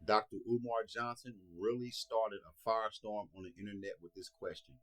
Dr. Umar Johnson really started a firestorm on the internet with this question.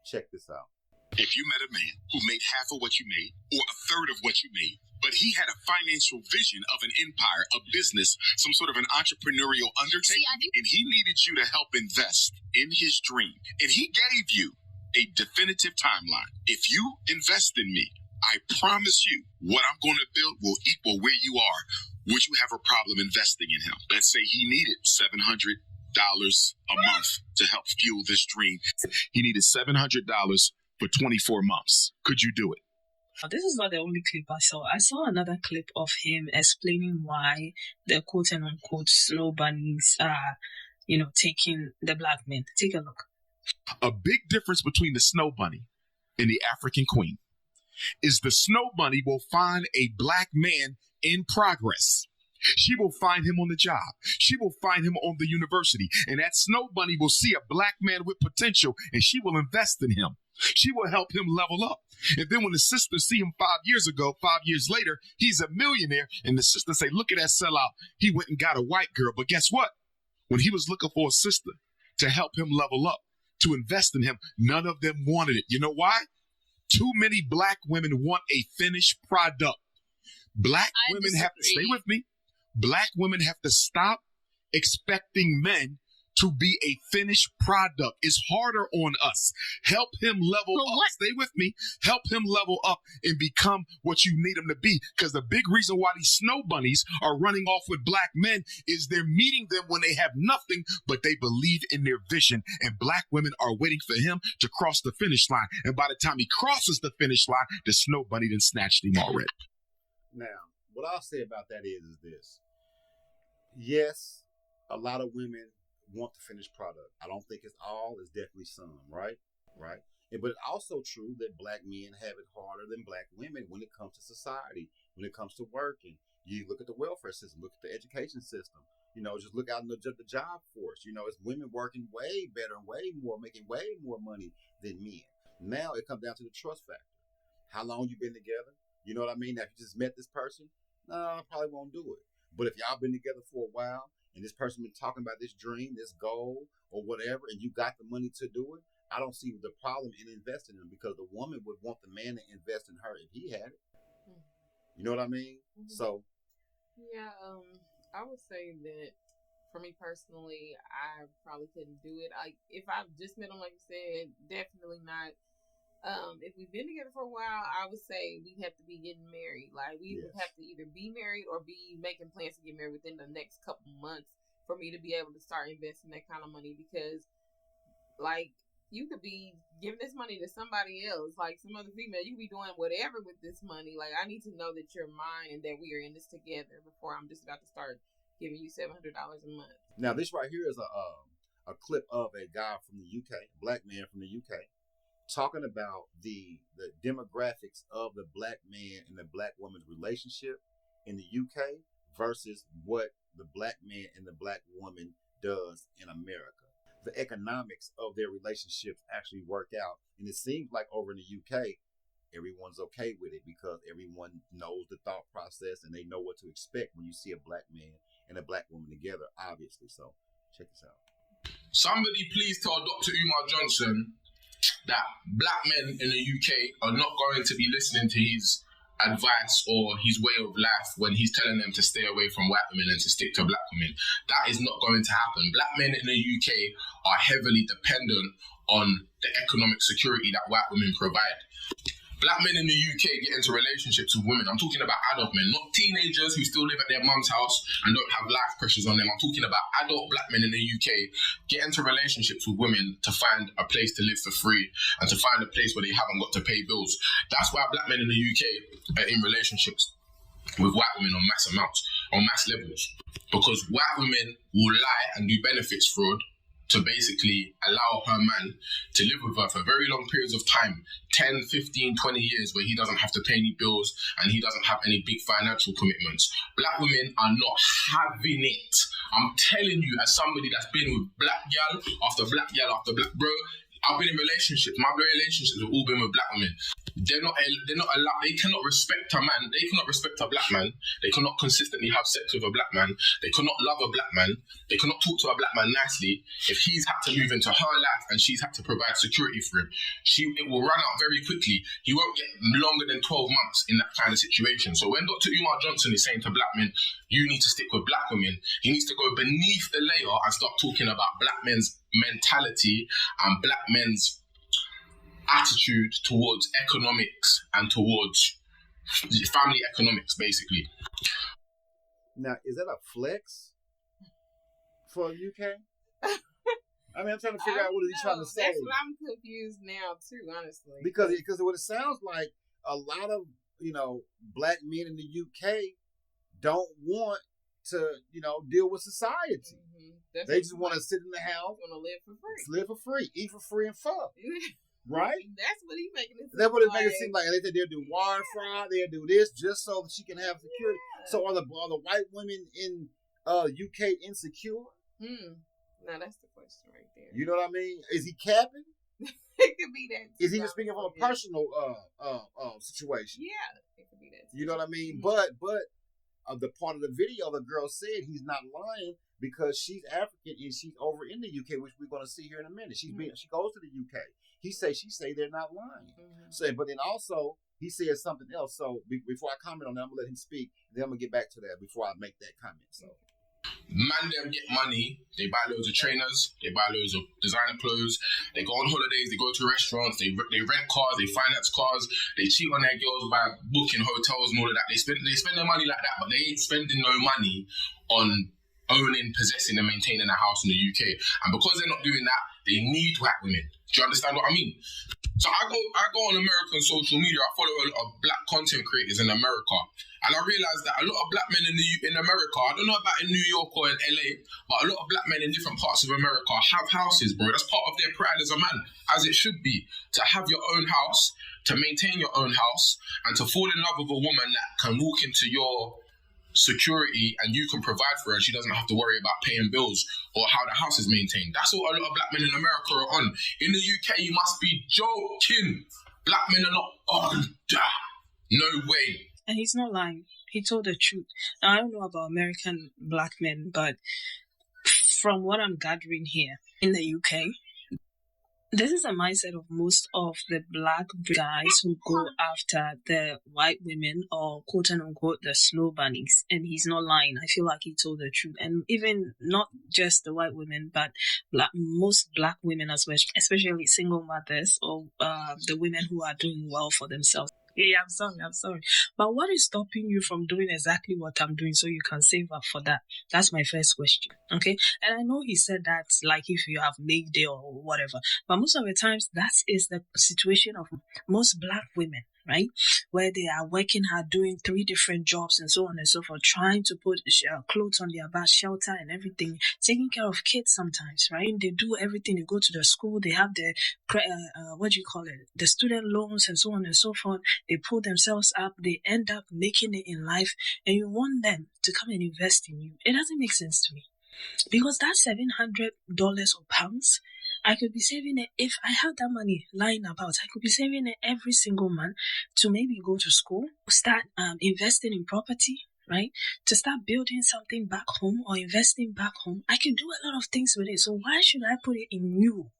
Check this out. If you met a man who made half of what you made, or a third of what you made, but he had a financial vision of an empire, a business, some sort of an entrepreneurial undertaking, and he needed you to help invest in his dream, and he gave you a definitive timeline. If you invest in me, I promise you what I'm going to build will equal where you are. Would you have a problem investing in him? Let's say he needed $700 a month to help fuel this dream. He needed $700 for 24 months. Could you do it? This is not the only clip I saw. I saw another clip of him explaining why the quote and unquote snow bunnies are, taking the black men. Take a look. A big difference between the snow bunny and the African queen is the snow bunny will find a black man in progress. She will find him on the job. She will find him on the university. And that snow bunny will see a black man with potential and she will invest in him. She will help him level up. And then when the sisters see him 5 years ago, 5 years later, he's a millionaire. And the sisters say, look at that sellout. He went and got a white girl. But guess what? When he was looking for a sister to help him level up, to invest in him, none of them wanted it. You know why? Too many black women want a finished product. Black women have to, stay with me. Black women have to stop expecting men to be a finished product. It's harder on us. Help him level up. Stay with me. Help him level up and become what you need him to be. Because the big reason why these snow bunnies are running off with black men is they're meeting them when they have nothing, but they believe in their vision. And black women are waiting for him to cross the finish line. And by the time he crosses the finish line, the snow bunny done snatched him already. Now, what I'll say about that is this. Yes, a lot of women want the finished product. I don't think it's all. It's definitely some, right? But it's also true that black men have it harder than black women when it comes to society, when it comes to working. You look at the welfare system, look at the education system. Just look out in the job force. It's women working way better, way more, making way more money than men. Now it comes down to the trust factor. How long you been together? You know what I mean? Now, if you just met this person, no, I probably won't do it. But if y'all been together for a while and this person been talking about this dream, this goal, or whatever, and you got the money to do it, I don't see the problem in investing in him, because the woman would want the man to invest in her if he had it. You know what I mean? Mm-hmm. So, yeah, I would say that for me personally, I probably couldn't do it. If I've just met him, like you said, definitely not. If we've been together for a while, I would say we'd have to be getting married. Like, we would have to either be married or be making plans to get married within the next couple months for me to be able to start investing that kind of money. Because, like, you could be giving this money to somebody else, like some other female. You could be doing whatever with this money. Like, I need to know that you're mine and that we are in this together before I'm just about to start giving you $700 a month. Now, this right here is a clip of a guy from the UK, a black man from the UK, talking about the demographics of the black man and the black woman's relationship in the UK versus what the black man and the black woman does in America. The economics of their relationships actually work out. And it seems like over in the UK, everyone's okay with it because everyone knows the thought process and they know what to expect when you see a black man and a black woman together, obviously. So check this out. Somebody please tell Dr. Umar Johnson that black men in the UK are not going to be listening to his advice or his way of life when he's telling them to stay away from white women and to stick to black women. That is not going to happen. Black men in the UK are heavily dependent on the economic security that white women provide. Black men in the UK get into relationships with women. I'm talking about adult men, not teenagers who still live at their mum's house and don't have life pressures on them. I'm talking about adult black men in the UK get into relationships with women to find a place to live for free and to find a place where they haven't got to pay bills. That's why black men in the UK are in relationships with white women on mass amounts, on mass levels. Because white women will lie and do benefits fraud to basically allow her man to live with her for very long periods of time, 10, 15, 20 years, where he doesn't have to pay any bills and he doesn't have any big financial commitments. Black women are not having it. I'm telling you, as somebody that's been with black gal after black gal after black, bro, I've been in relationships. My relationships have all been with black women. They're not allowed. They cannot respect a man. They cannot respect a black man. They cannot consistently have sex with a black man. They cannot love a black man. They cannot talk to a black man nicely. If he's had to move into her life and she's had to provide security for him, it will run out very quickly. He won't get longer than 12 months in that kind of situation. So when Dr. Umar Johnson is saying to black men, you need to stick with black women, he needs to go beneath the layer and start talking about black men's mentality and black men's attitude towards economics and towards family economics, basically. Now, is that a flex for UK? I mean, I'm trying to figure out what he's trying to say. That's what I'm confused now too, honestly. Because what it sounds like, a lot of black men in the UK don't want to deal with society. Mm-hmm. They just want to sit in the house, want to live for free, eat for free, and fuck. Right? That's what he's making it seem That's what it like. makes it seem like. They think they'll do wire fraud, they'll do this just so that she can have security. Yeah. So are the white women in UK insecure? Now that's the question right there. You know what I mean? Is he capping? It could be that. Is he just speaking from a personal situation? Yeah, it could be that. You know what I mean? Mm-hmm. But the part of the video, the girl said he's not lying because she's African and she's over in the UK, which we're going to see here in a minute. She goes to the UK. She say they're not lying. Mm-hmm. So, but then also he said something else. So before I comment on that, I'm gonna let him speak. Then I'm gonna get back to that before I make that comment. So, man, them get money. They buy loads of trainers. They buy loads of designer clothes. They go on holidays. They go to restaurants. They rent cars. They finance cars. They cheat on their girls by booking hotels and all of that. They spend their money like that, but they ain't spending no money on owning, possessing, and maintaining a house in the UK. And because they're not doing that, they need black women. Do you understand what I mean? So I go on American social media. I follow a lot of black content creators in America, and I realized that a lot of black men in America, I don't know about in New York or in LA, but a lot of black men in different parts of America have houses, bro. That's part of their pride as a man, as it should be, to have your own house, to maintain your own house, and to fall in love with a woman that can walk into your security and you can provide for her. She doesn't have to worry about paying bills or how the house is maintained. That's what a lot of black men in America are on. In the UK, you must be joking. Black men are not on. No way. And he's not lying. He told the truth. Now, I don't know about American black men, but from what I'm gathering here in the UK, this is a mindset of most of the black guys who go after the white women or quote unquote the snow bunnies. And he's not lying. I feel like he told the truth. And even not just the white women, but most black women as well, especially single mothers or the women who are doing well for themselves. Yeah, I'm sorry. But what is stopping you from doing exactly what I'm doing so you can save up for that? That's my first question. Okay. And I know he said that like if you have made day or whatever, but most of the times that is the situation of most black women, right? Where they are working hard, doing 3 different jobs and so on and so forth, trying to put clothes on their back, shelter and everything, taking care of kids sometimes, right? They do everything. They go to the school. They have the, the student loans and so on and so forth. They pull themselves up. They end up making it in life. And you want them to come and invest in you. It doesn't make sense to me. Because that $700 or pounds, I could be saving it if I had that money lying about. I could be saving it every single month to maybe go to school, start investing in property, right? To start building something back home or investing back home. I can do a lot of things with it. So why should I put it in you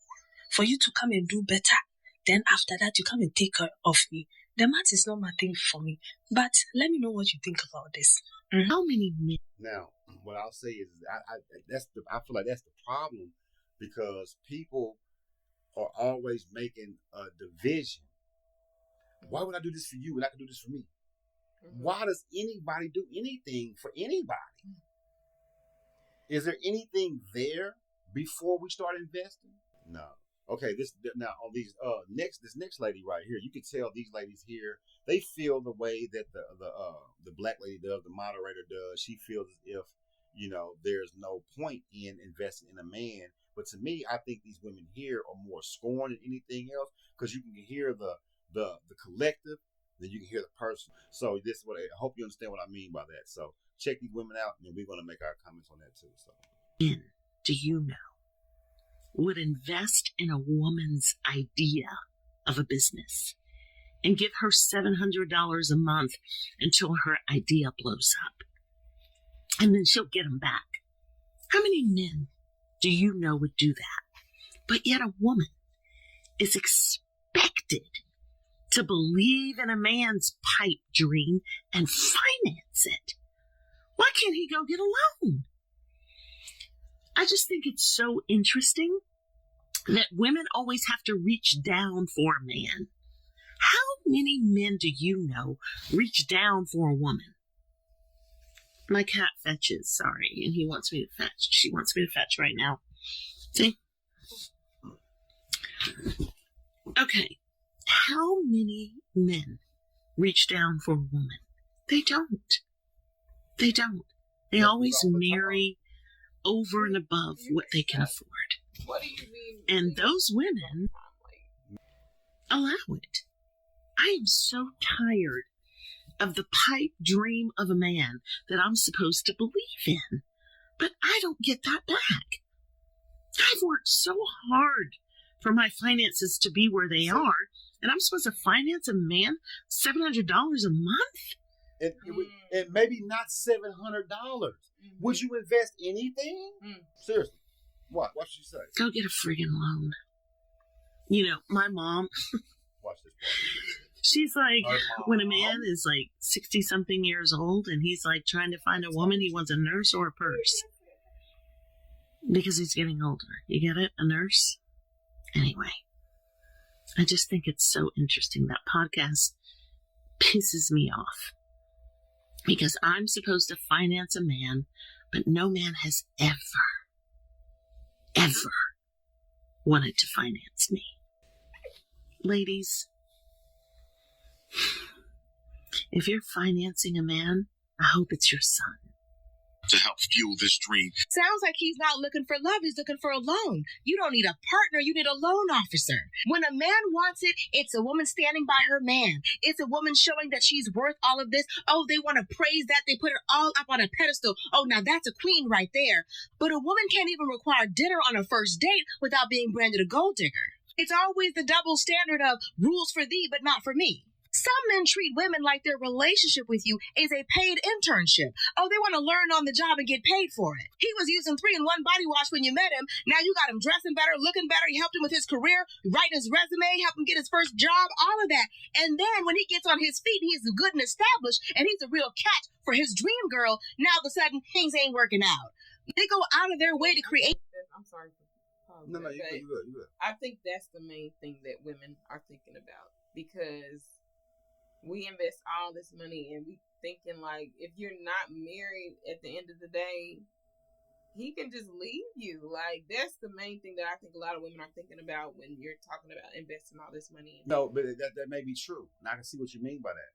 for you to come and do better? Then after that, you come and take care of me. The math is not my thing for me. But let me know what you think about this. How many men? Now, what I'll say is, I feel like that's the problem, because people are always making a division. Why would I do this for you and I can do this for me? Mm-hmm. Why does anybody do anything for anybody? Is there anything there before we start investing? No. Okay, now on these this next lady right here, you can tell these ladies here, they feel the way that the black lady does, the moderator does. She feels as if, there's no point in investing in a man. But to me, I think these women here are more scorned than anything else, because you can hear the collective, then you can hear the person. So this is what I hope you understand what I mean by that. So check these women out, and we're going to make our comments on that too. So, do you know would invest in a woman's idea of a business and give her $700 a month until her idea blows up. And then she'll get them back. How many men do you know would do that? But yet a woman is expected to believe in a man's pipe dream and finance it. Why can't he go get a loan? I just think it's so interesting that women always have to reach down for a man. How many men do you know reach down for a woman? My cat fetches, sorry, and he wants me to fetch. She wants me to fetch right now. See? Okay. How many men reach down for a woman? They don't. They don't. They always marry over and above what they can afford. What do you mean? And those women allow it. I am so tired of the pipe dream of a man that I'm supposed to believe in. But I don't get that back. I've worked so hard for my finances to be where they are, and I'm supposed to finance a man $700 a month? And maybe not $700. Would you invest anything? Seriously. What? What should you say? Go get a friggin' loan. You know, my mom, Watch this. she's like, when a man is like 60-something years old and he's like trying to find a woman, he wants a nurse or a purse. Because he's getting older. You get it? A nurse? Anyway, I just think it's so interesting. That podcast pisses me off. Because I'm supposed to finance a man, but no man has ever wanted to finance me. Ladies, if you're financing a man, I hope it's your son. To help fuel this dream. Sounds like he's not looking for love, he's looking for a loan. You don't need a partner, you need a loan officer. When a man wants it, it's a woman standing by her man. It's a woman showing that she's worth all of this. Oh, they want to praise that. They put it all up on a pedestal. Oh, now that's a queen right there. But a woman can't even require dinner on a first date without being branded a gold digger. It's always the double standard of rules for thee, but not for me. Some men treat women like their relationship with you is a paid internship. Oh, they want to learn on the job and get paid for it. He was using 3-in-1 body wash when you met him. Now you got him dressing better, looking better. You helped him with his career, writing his resume, helped him get his first job, all of that. And then when he gets on his feet, he's good and established, and he's a real catch for his dream girl. Now all of a sudden, things ain't working out. They go out of their way to create. I'm sorry for pausing. No, you good. I think that's the main thing that women are thinking about, because we invest all this money and we thinking like, if you're not married at the end of the day, he can just leave you. Like, that's the main thing that I think a lot of women are thinking about when you're talking about investing all this money in. No, but that may be true. And I can see what you mean by that.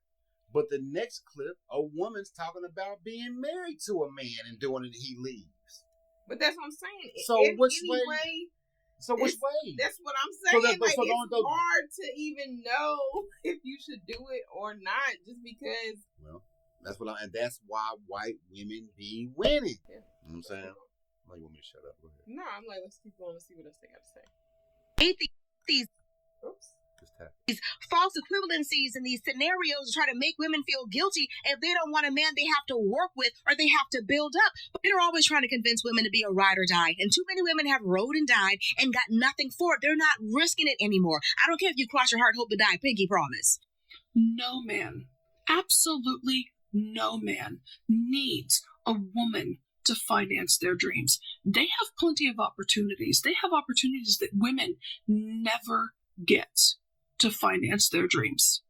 But the next clip, a woman's talking about being married to a man and doing it, he leaves. But that's what I'm saying. So which way? Which way? That's what I'm saying. So it's hard to even know if you should do it or not, just because. Well, that's why white women be winning. Yeah. You know what I'm saying? Like, you want me to shut up? Go ahead. No, I'm like, let's keep going and see what else they got to say. These false equivalencies and these scenarios to try to make women feel guilty. If they don't want a man they have to work with or they have to build up. But they're always trying to convince women to be a ride or die. And too many women have rode and died and got nothing for it. They're not risking it anymore. I don't care if you cross your heart, hope to die, pinky promise. No man, absolutely no man needs a woman to finance their dreams. They have plenty of opportunities. They have opportunities that women never get to finance their dreams.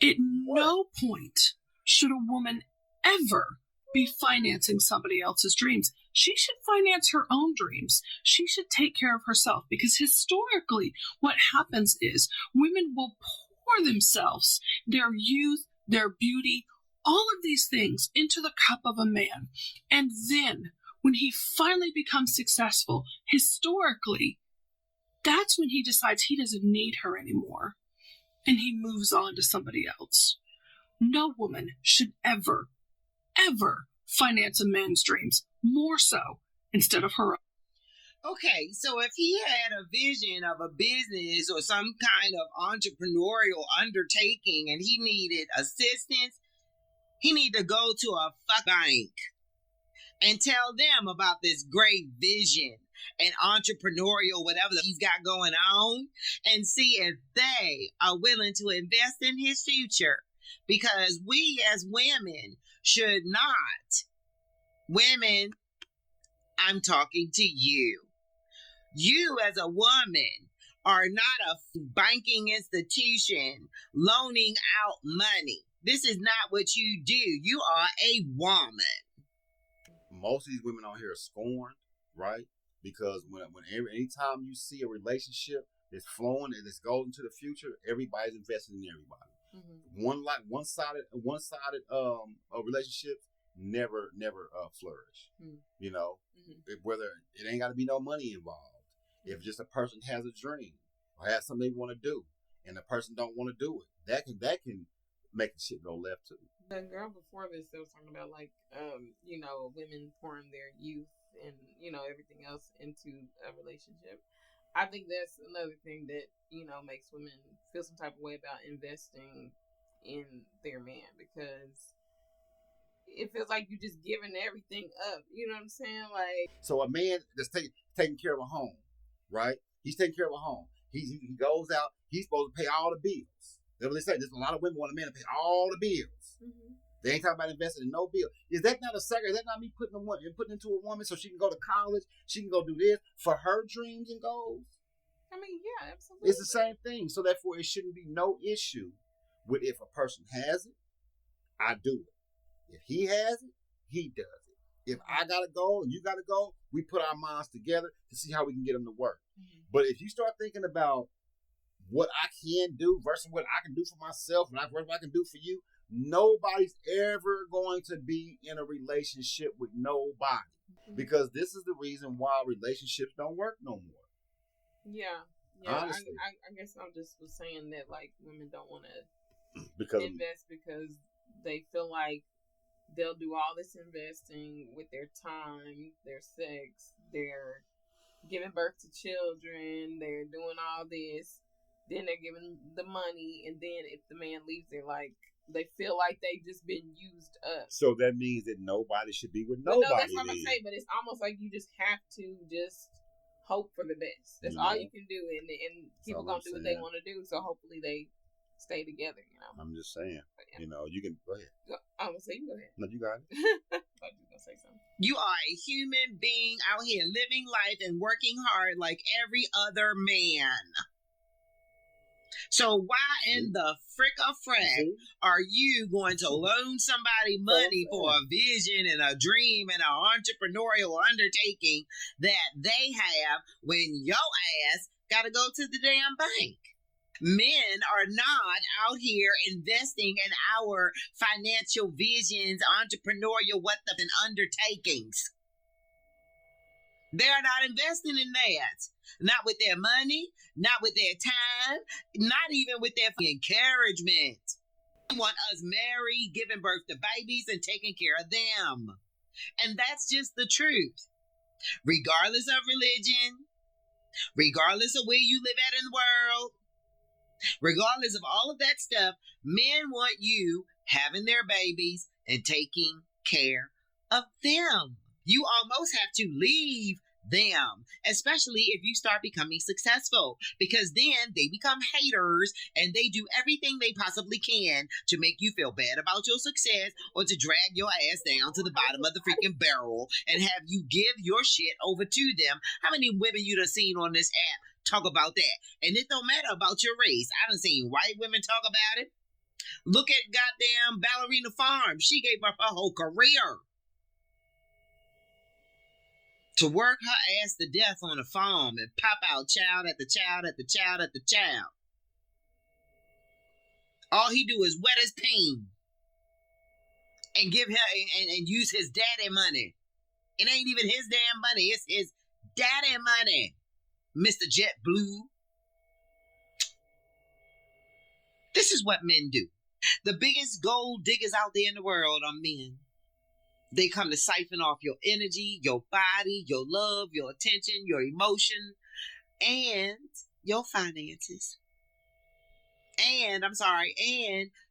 At no point should a woman ever be financing somebody else's dreams. She should finance her own dreams. She should take care of herself, because historically what happens is women will pour themselves, their youth, their beauty, all of these things into the cup of a man. And then when he finally becomes successful, historically, that's when he decides he doesn't need her anymore. And he moves on to somebody else. No woman should ever finance a man's dreams, more so instead of her own. Okay, so if he had a vision of a business or some kind of entrepreneurial undertaking and he needed assistance, he need to go to a bank and tell them about this great vision and entrepreneurial whatever he's got going on and see if they are willing to invest in his future. Because we as women should not. Women, I'm talking to you. You as a woman are not a banking institution loaning out money. This is not what you do. You are a woman. Most of these women out here are scorned, right? Because anytime you see a relationship that's flowing and it's going into the future, everybody's investing in everybody. Mm-hmm. One-sided relationships never flourish. Mm-hmm. You know, whether it ain't got to be no money involved. If just a person has a dream or has something they want to do, and the person don't want to do it, that can make the shit go left too. The girl before this, they was talking about women pouring their youth and everything else into a relationship. I think that's another thing that makes women feel some type of way about investing in their man, because it feels like you're just giving everything up. You know what I'm saying? Like, so a man that's taking care of a home, right? He's taking care of a home. He goes out. He's supposed to pay all the bills. That's what they say. There's a lot of women want a man to pay all the bills. mm-hmm. They ain't talking about investing in no bill. Is that not a sacrifice? Is that not me putting into a woman so she can go to college? She can go do this for her dreams and goals? I mean, yeah, absolutely. It's the same thing. So therefore, it shouldn't be no issue with if a person has it, I do it. If he has it, he does it. If I gotta go and you gotta go, we put our minds together to see how we can get them to work. Mm-hmm. But if you start thinking about what I can do versus what I can do for myself and what I can do for you, nobody's ever going to be in a relationship with nobody. Mm-hmm. Because this is the reason why relationships don't work no more. Yeah. Honestly. I guess I just was saying that, like, women don't want to invest because they feel like they'll do all this investing with their time, their sex, they're giving birth to children, they're doing all this, then they're giving the money, and then if the man leaves, they're like, they feel like they've just been used up. So that means that nobody should be with nobody. No, that's what I'm saying, but it's almost like you just have to just hope for the best. That's all you can do, and people gonna do what they want to do, so hopefully they stay together, I'm just saying. Yeah. You can go ahead. I'm gonna say, you go ahead. No, you got it. I thought you were gonna say something. You are a human being out here living life and working hard like every other man. So why in the frick are you going to loan somebody money for a vision and a dream and an entrepreneurial undertaking that they have when your ass got to go to the damn bank? Men are not out here investing in our financial visions, entrepreneurial and undertakings. They're not investing in that. Not with their money, not with their time, not even with their encouragement. They want us married, giving birth to babies, and taking care of them. And that's just the truth. Regardless of religion, regardless of where you live at in the world, regardless of all of that stuff, men want you having their babies and taking care of them. You almost have to leave them, especially if you start becoming successful, because then they become haters and they do everything they possibly can to make you feel bad about your success or to drag your ass down to the bottom of the freaking barrel and have you give your shit over to them. How many women you done seen on this app talk about that? And it don't matter about your race. I done seen white women talk about it. Look at goddamn Ballerina Farm. She gave up her whole career to work her ass to death on a farm and pop out child after child after child after child. All he do is wet his peen and give her and use his daddy money. It ain't even his damn money. It's his daddy money, Mr. JetBlue. This is what men do. The biggest gold diggers out there in the world are men. They come to siphon off your energy, your body, your love, your attention, your emotion, and your finances. And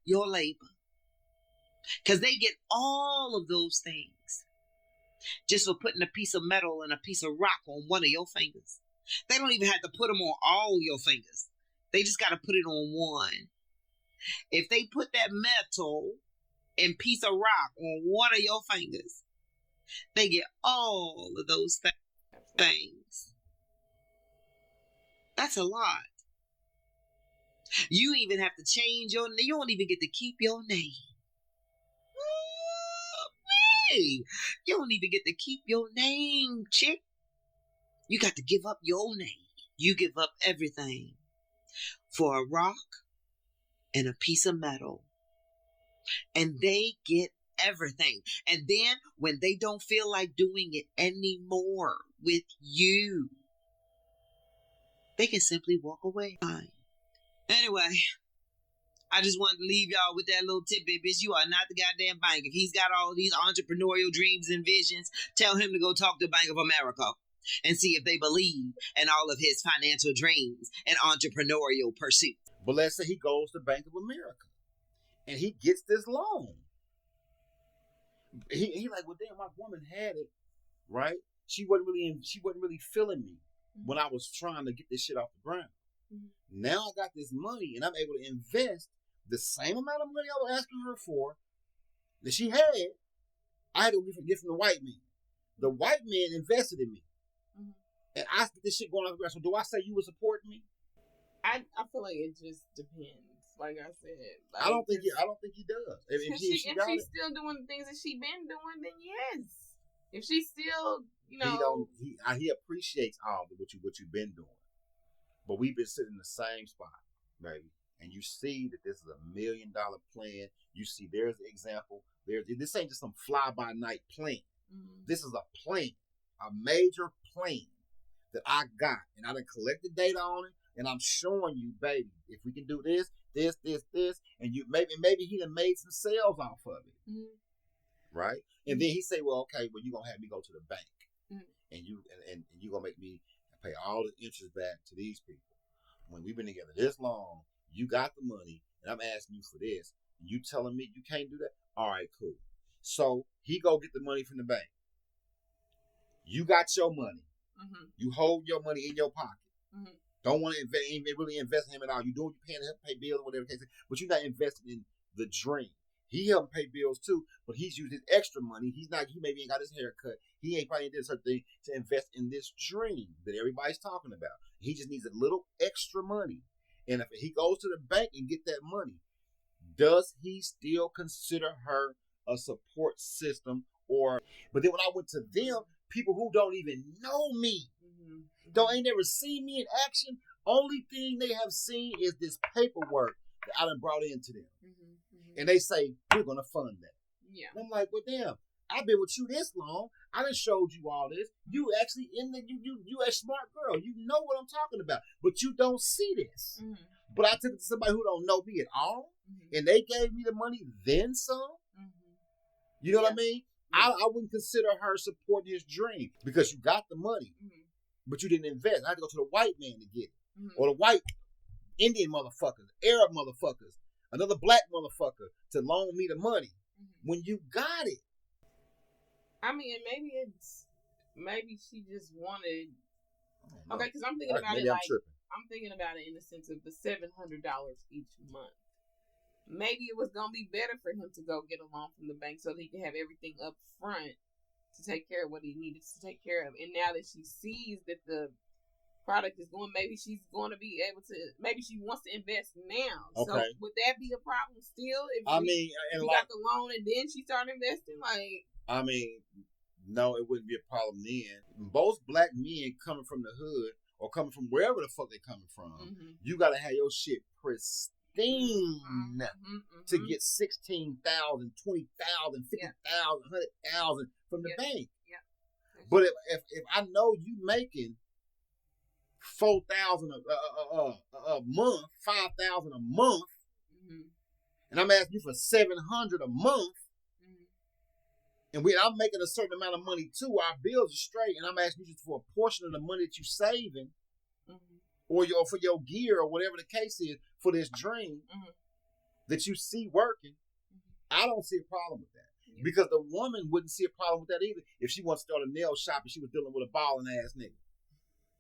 your labor. Because they get all of those things just for putting a piece of metal and a piece of rock on one of your fingers. They don't even have to put them on all your fingers. They just got to put it on one. If they put that metal and piece of rock on one of your fingers, they get all of those things. That's a lot. You even have to change your name. You don't even get to keep your name. Hey, you don't even get to keep your name, chick. You got to give up your name. You give up everything for a rock and a piece of metal. And they get everything. And then when they don't feel like doing it anymore with you, they can simply walk away. Fine. Anyway, I just wanted to leave y'all with that little tidbit, bitch. You are not the goddamn bank. If he's got all these entrepreneurial dreams and visions, tell him to go talk to Bank of America and see if they believe in all of his financial dreams and entrepreneurial pursuits. But let's say he goes to Bank of America and he gets this loan. He like, well, damn, my woman had it, right? She wasn't really feeling me when I was trying to get this shit off the ground. Mm-hmm. Now I got this money and I'm able to invest the same amount of money I was asking her for that she had. I had to get from the white man. The white man invested in me. Mm-hmm. And I get this shit going off the ground. So do I say you were supporting me? I feel like it just depends. Like I said, like, I don't think he does. If she's still doing the things that she been doing, then yes. If she's still, he appreciates all of what you've been doing. But we've been sitting in the same spot, baby. And you see that this is $1 million plan. You see there's the example. This ain't just some fly-by-night plan. Mm-hmm. This is a plan, a major plan that I got. And I done collected data on it. And I'm showing you, baby, if we can do this, and you maybe he done made some sales off of it. Mm-hmm. Right? And then he say, well, okay, well, you're gonna have me go to the bank. Mm-hmm. And you're gonna make me pay all the interest back to these people. When we've been together this long, you got the money, and I'm asking you for this, and you telling me you can't do that? All right, cool. So he go get the money from the bank. You got your money. Mm-hmm. You hold your money in your pocket. Mm-hmm. Don't want to ain't really invest in him at all. You paying to help pay bills or whatever the case is, but you're not investing in the dream. He helped pay bills too, but he's used his extra money. He maybe ain't got his hair cut. He ain't probably did certain thing to invest in this dream that everybody's talking about. He just needs a little extra money. And if he goes to the bank and get that money, does he still consider her a support system? But then when I went to them, people who don't even know me, ain't never seen me in action. Only thing they have seen is this paperwork that I done brought into them. Mm-hmm, mm-hmm. And they say, we're going to fund that. Yeah. And I'm like, well, damn, I've been with you this long. I done showed you all this. You actually you a smart girl. You know what I'm talking about. But you don't see this. Mm-hmm. But I took it to somebody who don't know me at all. Mm-hmm. And they gave me the money, then some. Mm-hmm. You know what I mean? Yeah. I wouldn't consider her supporting his dream because you got the money. Mm-hmm. But you didn't invest. I had to go to the white man to get it. Mm-hmm. Or the white Indian motherfuckers, Arab motherfuckers, another black motherfucker to loan me the money when you got it. I mean, maybe she just wanted. Okay, because I'm thinking about it like I'm thinking about it in the sense of the $700 each month. Maybe it was gonna be better for him to go get a loan from the bank so that he could have everything up front to take care of what he needed to take care of. And now that she sees that the product is going, maybe she's going to be able to, maybe she wants to invest now. Okay. So would that be a problem still? If she got the loan and then she started investing? No, it wouldn't be a problem then. Most black men coming from the hood or coming from wherever the fuck they coming from, you got to have your shit pristine to get 16,000, 20,000, 50,000, 100,000 from the bank. Yeah. But if I know you making $4,000 a month, $5,000 a month, and I'm asking you for $700 a month, And I'm making a certain amount of money too. Our bills are straight, and I'm asking you just for a portion of the money that you're saving, or for your gear or whatever the case is for this dream that you see working. I don't see a problem with that because the woman wouldn't see a problem with that either if she wants to start a nail shop and she was dealing with a balling ass nigga.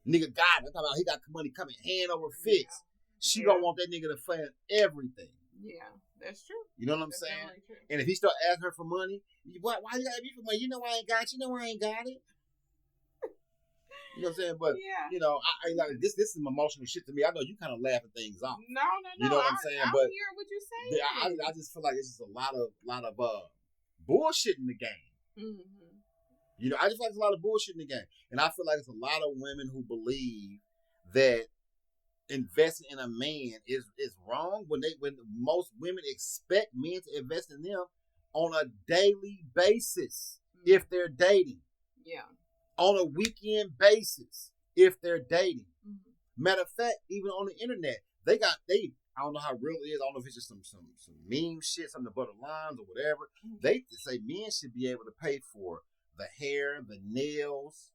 Nigga got it. I'm talking about he got money coming hand over fist. She gonna want that nigga to fund everything. Yeah, that's true. You know what I'm saying? And if he start asking her for money, why you gotta be for money? You know I ain't got it. You know I ain't got it. You know what I'm saying? But you know, I like this is some emotional shit to me. I know you kind of laughing things off. No. You know what I'm saying? I but hear what you're saying. I just feel like it's just a lot of bullshit in the game. You know, I just feel like there's a lot of bullshit in the game, and I feel like it's a lot of women who believe that investing in a man is wrong when most women expect men to invest in them on a daily basis if they're dating. Yeah. On a weekend basis if they're dating. Matter of fact, even on the internet, they I don't know how real it is. I don't know if it's just some meme shit, some of the butter lines or whatever. They say men should be able to pay for the hair, the nails,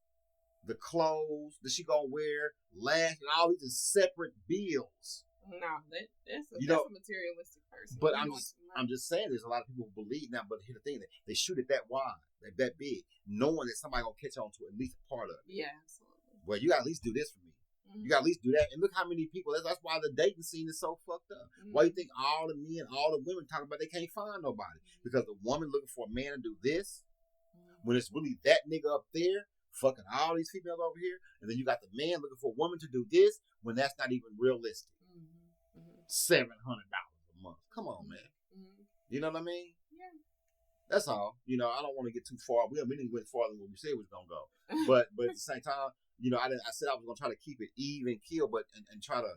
the clothes that she gonna wear, lash, and all these are separate bills. No, that's a materialistic person. But I'm just saying, there's a lot of people who believe now. But here's the thing: they shoot it that wide, that big, knowing that somebody gonna catch on to at least a part of it. Yeah, absolutely. Well, you gotta at least do this for me. You gotta at least do that. And look how many people. That's why the dating scene is so fucked up. Why you think all the men, all the women talk about they can't find nobody because the woman looking for a man to do this when it's really that nigga up there fucking all these females over here, and then you got the man looking for a woman to do this when that's not even realistic. $700 a month. Come on, man. You know what I mean? Yeah. That's all. You know, I don't want to get too far. We didn't go farther than what we said we was gonna go. But at the same time, you know, I said I was gonna try to keep it even keel, but and try to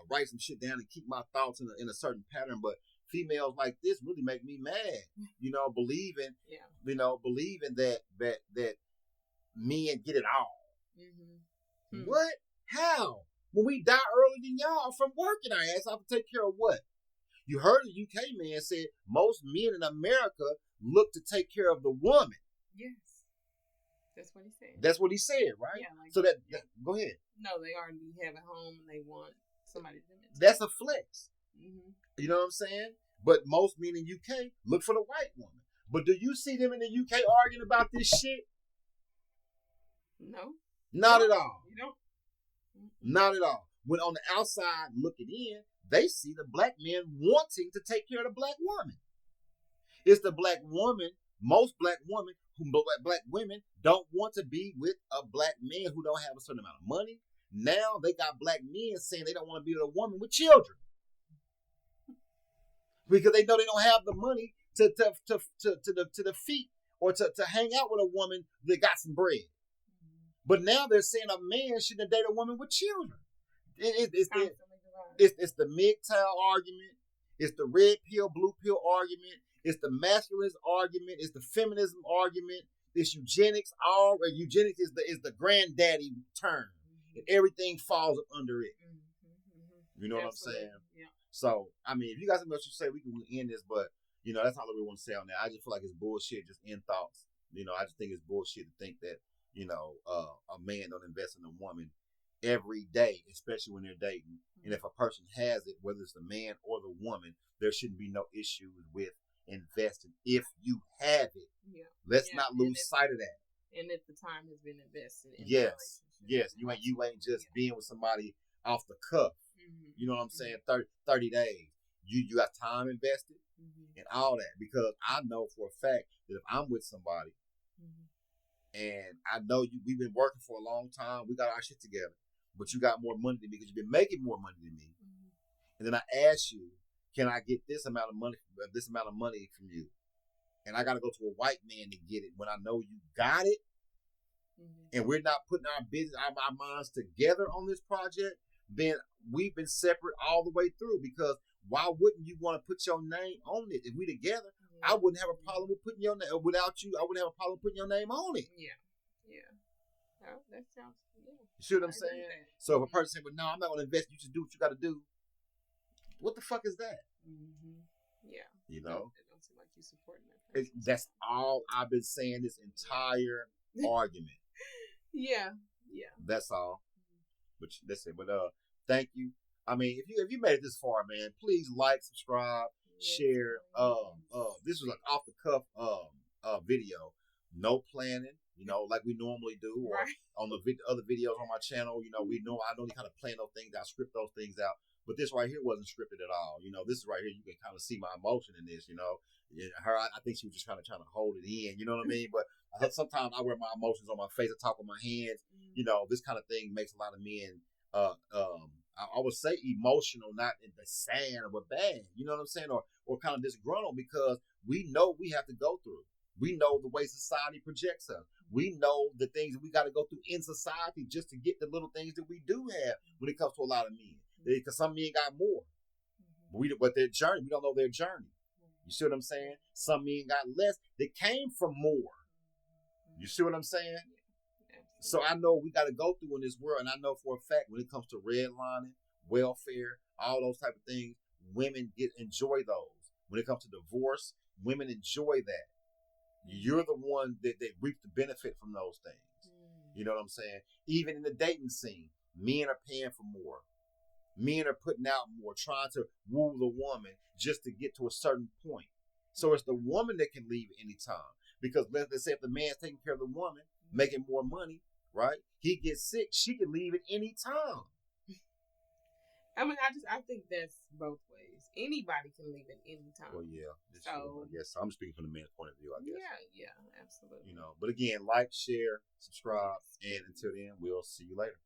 write some shit down and keep my thoughts in a certain pattern. But females like this really make me mad. You know, believing that men get it all. What? How? When we die earlier than y'all from working our ass off to take care of what? You heard a UK man said most men in America look to take care of the woman. Yes. That's what he said. That's what he said, right? Yeah. Like, so that go ahead. No, they already have a home and they want somebody to do it. That's a flex. You know what I'm saying? But most men in UK look for the white woman. But do you see them in the UK arguing about this shit? No. Not at all. You don't? Not at all. When on the outside looking in, they see the black men wanting to take care of the black woman. It's the black woman, most black women don't want to be with a black man who don't have a certain amount of money. Now they got black men saying they don't want to be with a woman with children. Because they know they don't have the money to the feet or to hang out with a woman that got some bread. But now they're saying a man shouldn't date a woman with children. It's the MGTOW argument. It's the red pill, blue pill argument. It's the masculinist argument. It's the feminism argument. It's eugenics. Eugenics is the granddaddy term, and everything falls up under it. You know what I'm saying? Yeah. So, I mean, if you got something else to say, we can end this. But you know, that's all I really want to say on that. I just feel like it's bullshit. Just end thoughts. You know, I just think it's bullshit to think that a man don't invest in a woman every day, especially when they're dating. And if a person has it, whether it's the man or the woman, there shouldn't be no issues with investing if you have it. Yeah. Let's not lose sight of that. And if the time has been invested in yes. You ain't just being with somebody off the cuff. You know what I'm saying? 30 days. You got time invested and all that. Because I know for a fact that if I'm with somebody and I know we've been working for a long time, we got our shit together, but you got more money than me because you've been making more money than me. And then I ask you, can I get this amount of money from you? And I got to go to a white man to get it when I know you got it. And we're not putting our minds together on this project, then we've been separate all the way through. Because why wouldn't you want to put your name on it? If we together, I wouldn't have a problem with putting your name without you. I wouldn't have a problem putting your name on it. Yeah. Oh, that sounds. Yeah. You see what I'm saying? So if a person says, "Well, no, I'm not going to invest. You just do what you got to do." What the fuck is that? Yeah. You know. It don't seem like you supporting that person. That's all I've been saying this entire argument. Yeah. That's all. But listen, thank you. I mean, if you made it this far, man, please like, subscribe, share. This was an off the cuff video, no planning, like we normally do, or Right. on the other videos on my channel. I normally kind of plan those things out, script those things out. But this right here wasn't scripted at all. This is right here. You can kind of see my emotion in this. I think she was just kind of trying to hold it in. You know what I mean? But sometimes I wear my emotions on my face. I talk with my hands. This kind of thing makes a lot of men. I would say emotional, not in the sad or bad. You know what I'm saying? Or kind of disgruntled because we know we have to go through. We know the way society projects us. We know the things that we got to go through in society just to get the little things that we do have when it comes to a lot of men. Because some men got more. But their journey, we don't know their journey. You see what I'm saying? Some men got less. They came from more. You see what I'm saying? So I know we got to go through in this world, and I know for a fact when it comes to redlining, welfare, all those type of things, women enjoy those. When it comes to divorce, women enjoy that. You're the one that reap the benefit from those things. You know what I'm saying? Even in the dating scene, men are paying for more. Men are putting out more, trying to woo the woman just to get to a certain point. So it's the woman that can leave at any time. Because let's say if the man's taking care of the woman, making more money, right? He gets sick, she can leave at any time. I mean, I think that's both ways. Anybody can leave at any time. Well, yeah. So I guess I'm speaking from the man's point of view, I guess. Yeah, absolutely. But again, like, share, subscribe, and until then, we'll see you later.